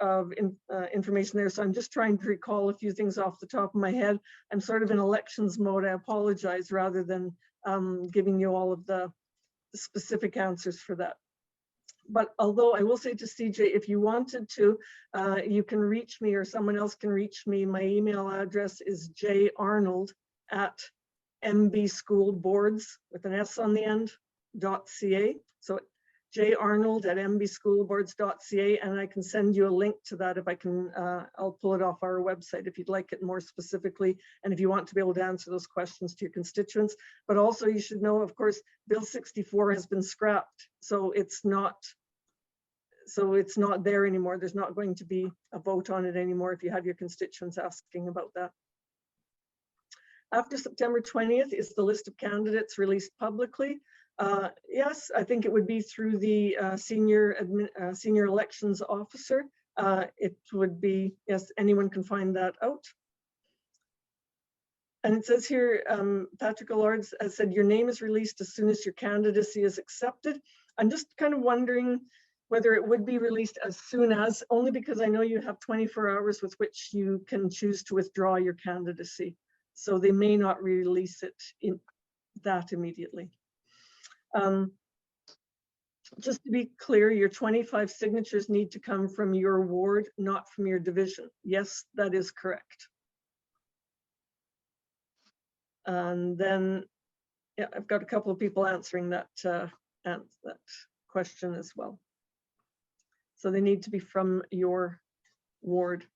Speaker 1: information there. So I'm just trying to recall a few things off the top of my head. I'm sort of in elections mode. I apologize, rather than giving you all of the specific answers for that. But although I will say to CJ, if you wanted to, you can reach me, or someone else can reach me. My email address is jarnold@mbschoolboards with an S on the end .ca. So jarnold@mbschoolboards.ca, and I can send you a link to that if I can. I'll pull it off our website if you'd like it more specifically, and if you want to be able to answer those questions to your constituents. But also you should know, of course, Bill 64 has been scrapped, so it's not there anymore. There's not going to be a vote on it anymore if you have your constituents asking about that. After September 20th, is the list of candidates released publicly? Yes, I think it would be through the senior elections officer. It would be, yes, anyone can find that out. And it says here, Patrick Allard has said, your name is released as soon as your candidacy is accepted. I'm just kind of wondering whether it would be released as soon as, only because I know you have 24 hours with which you can choose to withdraw your candidacy. So they may not release it in that immediately. Just to be clear, your 25 signatures need to come from your ward, not from your division. Yes, that is correct. And then, yeah, I've got a couple of people answering that question as well. So they need to be from your ward.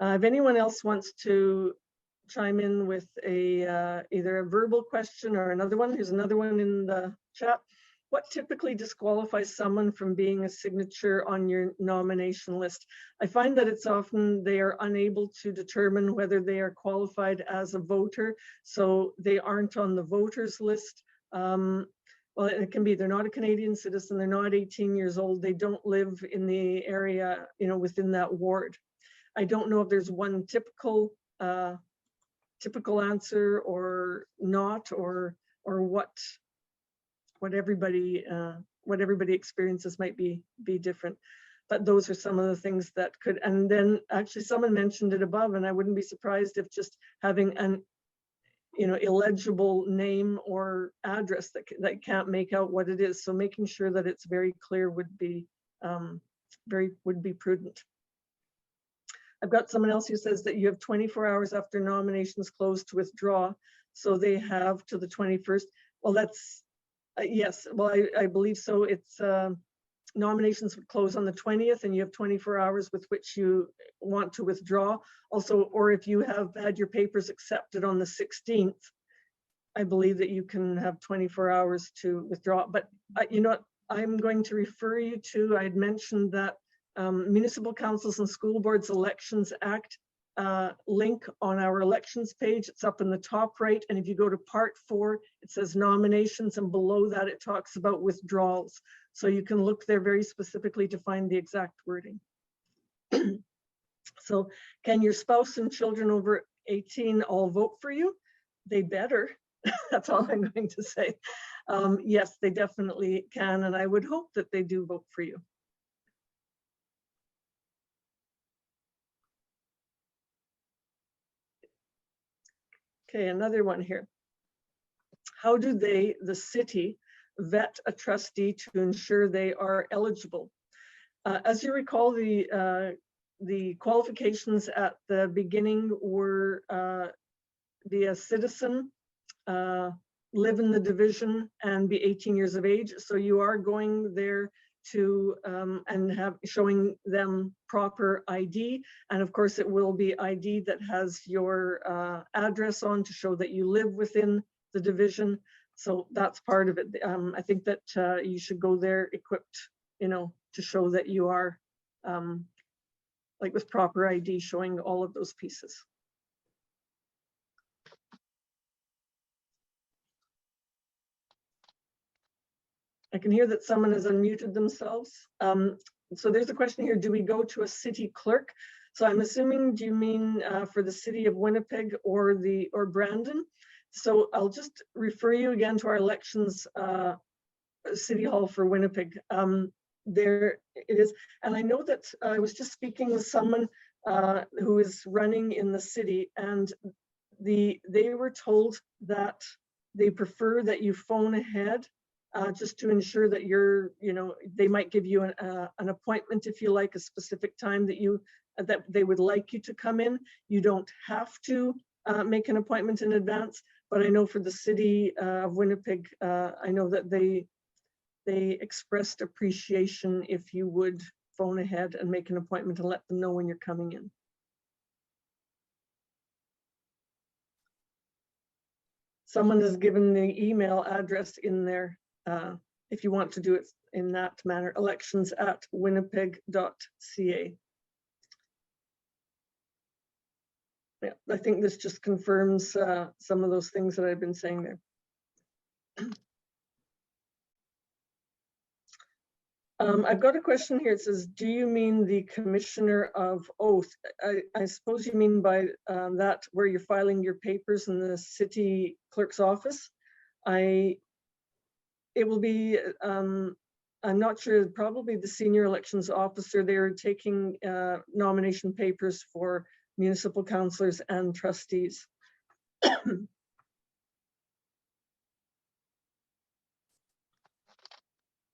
Speaker 1: If anyone else wants to chime in with a either a verbal question or another one, here's another one in the chat. What typically disqualifies someone from being a signature on your nomination list? I find that it's often they are unable to determine whether they are qualified as a voter, so they aren't on the voters list. Well, it can be they're not a Canadian citizen, they're not 18 years old, they don't live in the area, you know, within that ward. I don't know if there's one typical answer or not, or what everybody experiences might be different. But those are some of the things that could, and then actually someone mentioned it above, and I wouldn't be surprised if just having an illegible name or address that can't make out what it is. So making sure that it's very clear would be would be prudent. I've got someone else who says that you have 24 hours after nominations close to withdraw. So they have to the 21st. Well, that's, yes, well, I believe so. It's nominations would close on the 20th and you have 24 hours with which you want to withdraw. Also, or if you have had your papers accepted on the 16th, I believe that you can have 24 hours to withdraw. But you know what, I'm going to refer you to, I had mentioned that Municipal Councils and School Boards Elections Act link on our elections page. It's up in the top right. And if you go to part 4, it says nominations, and below that it talks about withdrawals. So you can look there very specifically to find the exact wording. So can your spouse and children over 18 all vote for you? They better. That's all I'm going to say. Yes, they definitely can. And I would hope that they do vote for you. Okay, another one here. How do they, the city, vet a trustee to ensure they are eligible? As you recall, the qualifications at the beginning were be a citizen, live in the division, and be 18 years of age. So you are going there to and showing them proper ID. And of course, it will be ID that has your address on to show that you live within the division. So that's part of it. I think that you should go there equipped, you know, to show that you are like with proper ID, showing all of those pieces. I can hear that someone has unmuted themselves. So there's a question here, do we go to a city clerk? So I'm assuming, do you mean for the city of Winnipeg or Brandon? So I'll just refer you again to our elections city hall for Winnipeg. There it is. And I know that I was just speaking with someone who is running in the city, and they were told that they prefer that you phone ahead just to ensure that you're, you know, they might give you an appointment if you like, a specific time that they would like you to come in. You don't have to make an appointment in advance, but I know for the city of Winnipeg, I know that they expressed appreciation if you would phone ahead and make an appointment and let them know when you're coming in. Someone has given the email address in there if you want to do it in that manner, elections@winnipeg.ca. Yeah, I think this just confirms some of those things that I've been saying there. I've got a question here. It says, do you mean the commissioner of oath? I suppose you mean by that where you're filing your papers in the city clerk's office. It will be, I'm not sure, probably the senior elections officer. They're taking nomination papers for municipal councillors and trustees.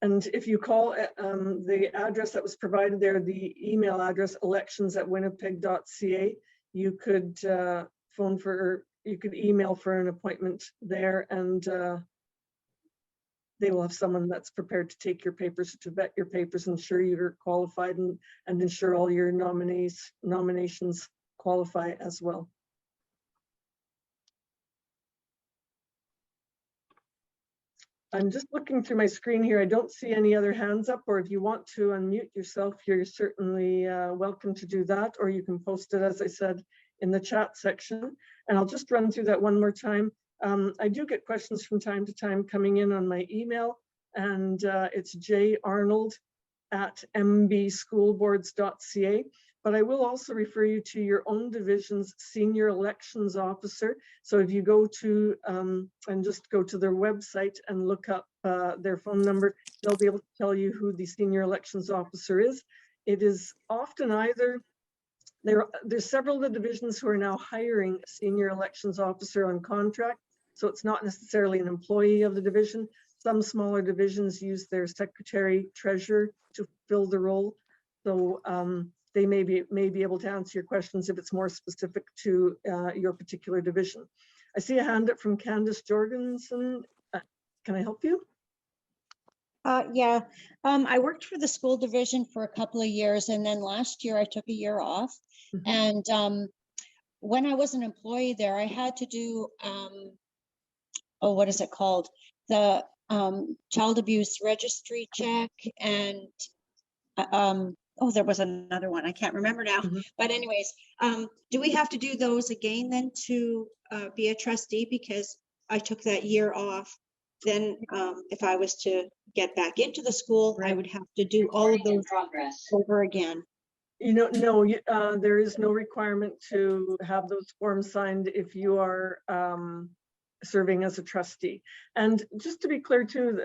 Speaker 1: And if you call the address that was provided there, the email address, elections@winnipeg.ca, you could phone for, you could email for an appointment there, and they will have someone that's prepared to take your papers, to vet your papers, ensure you're qualified, and ensure all your nominations qualify as well. I'm just looking through my screen here. I don't see any other hands up, or if you want to unmute yourself, you're certainly welcome to do that, or you can post it, as I said, in the chat section. And I'll just run through that one more time. I do get questions from time to time coming in on my email, and it's jarnold@mbschoolboards.ca. But I will also refer you to your own division's senior elections officer. So if you go to and just go to their website and look up their phone number, they'll be able to tell you who the senior elections officer is. It is often either, there's several of the divisions who are now hiring a senior elections officer on contract. So it's not necessarily an employee of the division. Some smaller divisions use their secretary treasurer to fill the role. So they may be able to answer your questions if it's more specific to your particular division. I see a hand up from Candace Jorgensen. Can I help you?
Speaker 4: Yeah, I worked for the school division for a couple of years, and then last year I took a year off.
Speaker 1: Mhm.
Speaker 4: And when I was an employee there, I had to do, oh, what is it called? The child abuse registry check, and oh, there was another one. I can't remember now.
Speaker 1: Mhm.
Speaker 4: But anyways, do we have to do those again then to be a trustee? Because I took that year off. Then if I was to get back into the school, I
Speaker 1: Right.
Speaker 4: would have to do all of those over again.
Speaker 1: You know, no, there is no requirement to have those forms signed if you are serving as a trustee. And just to be clear too,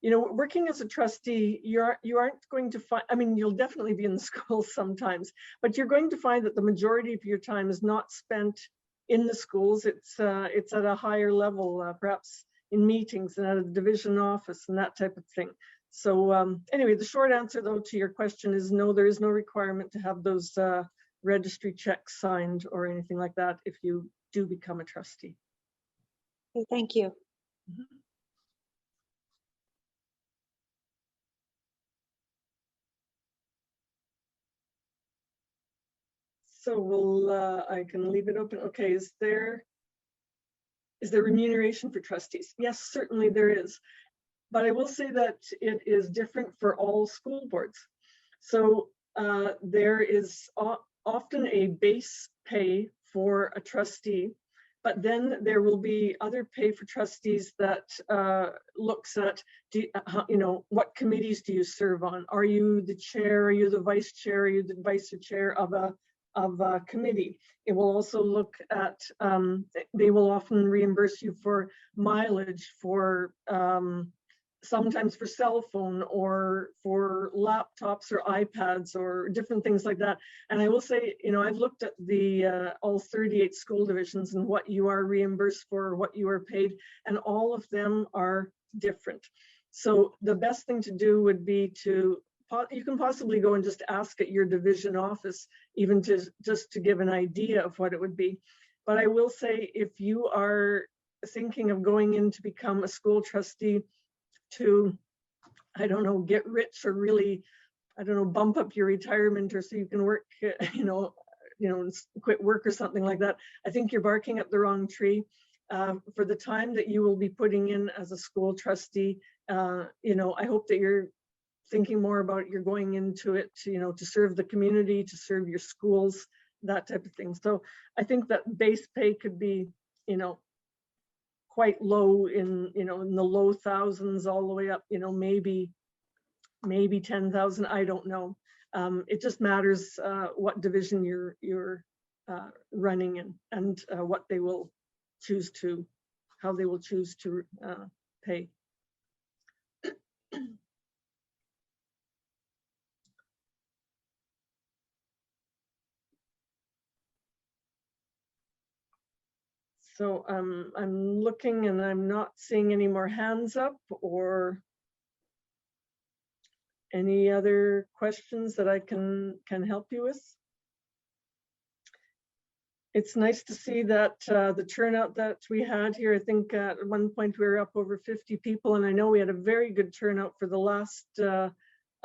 Speaker 1: you know, working as a trustee, you aren't going to find, I mean, you'll definitely be in the school sometimes, but you're going to find that the majority of your time is not spent in the schools. It's at a higher level, perhaps in meetings and at a division office and that type of thing. So anyway, the short answer though to your question is no, there is no requirement to have those registry checks signed or anything like that if you do become a trustee.
Speaker 4: Okay, thank you.
Speaker 1: Mhm. So I can leave it open. Okay, is there remuneration for trustees? Yes, certainly there is. But I will say that it is different for all school boards. So there is often a base pay for a trustee, but then there will be other pay for trustees that looks at, you know, what committees do you serve on? Are you the chair? Are you the vice chair? Are you the vice chair of a committee? It will also look at, they will often reimburse you for mileage, for sometimes for cell phone or for laptops or iPads or different things like that. And I will say, you know, I've looked at the all 38 school divisions and what you are reimbursed for, what you are paid, and all of them are different. So the best thing to do would be to, you can possibly go and just ask at your division office, even just to give an idea of what it would be. But I will say, if you are thinking of going in to become a school trustee to, I don't know, get rich or really, I don't know, bump up your retirement or so you can work, you know, quit work or something like that, I think you're barking up the wrong tree. For the time that you will be putting in as a school trustee, you know, I hope that you're thinking more about you're going into it to, you know, to serve the community, to serve your schools, that type of thing. So I think that base pay could be, you know, quite low in, you know, in the low thousands all the way up, you know, maybe 10,000, I don't know. It just matters what division you're running in and what they will choose to, how they will choose to pay. So I'm looking and I'm not seeing any more hands up or any other questions that I can help you with. It's nice to see that the turnout that we had here. I think at one point we were up over 50 people, and I know we had a very good turnout for the last 2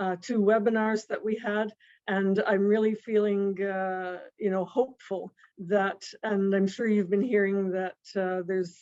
Speaker 1: webinars that we had. And I'm really feeling, you know, hopeful that, and I'm sure you've been hearing that there's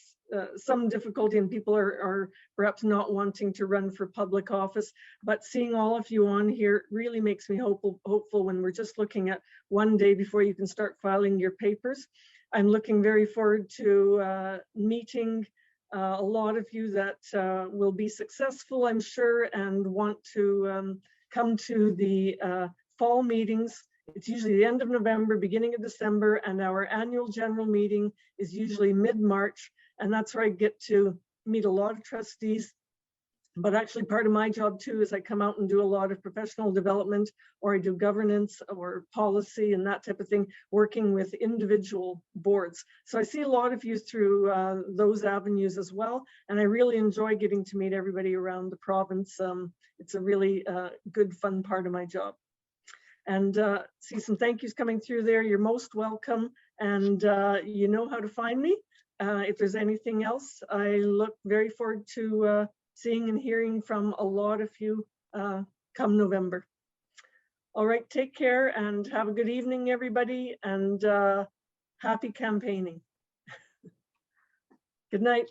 Speaker 1: some difficulty and people are perhaps not wanting to run for public office, but seeing all of you on here really makes me hopeful when we're just looking at one day before you can start filing your papers. I'm looking very forward to meeting a lot of you that will be successful, I'm sure, and want to come to the fall meetings. It's usually the end of November, beginning of December, and our annual general meeting is usually mid-March. And that's where I get to meet a lot of trustees. But actually part of my job too is I come out and do a lot of professional development, or I do governance or policy and that type of thing, working with individual boards. So I see a lot of you through those avenues as well. And I really enjoy getting to meet everybody around the province. It's a really good, fun part of my job. And see some thank yous coming through there. You're most welcome. And you know how to find me. If there's anything else, I look very forward to seeing and hearing from a lot of you come November. All right, take care and have a good evening, everybody, and happy campaigning. Good night.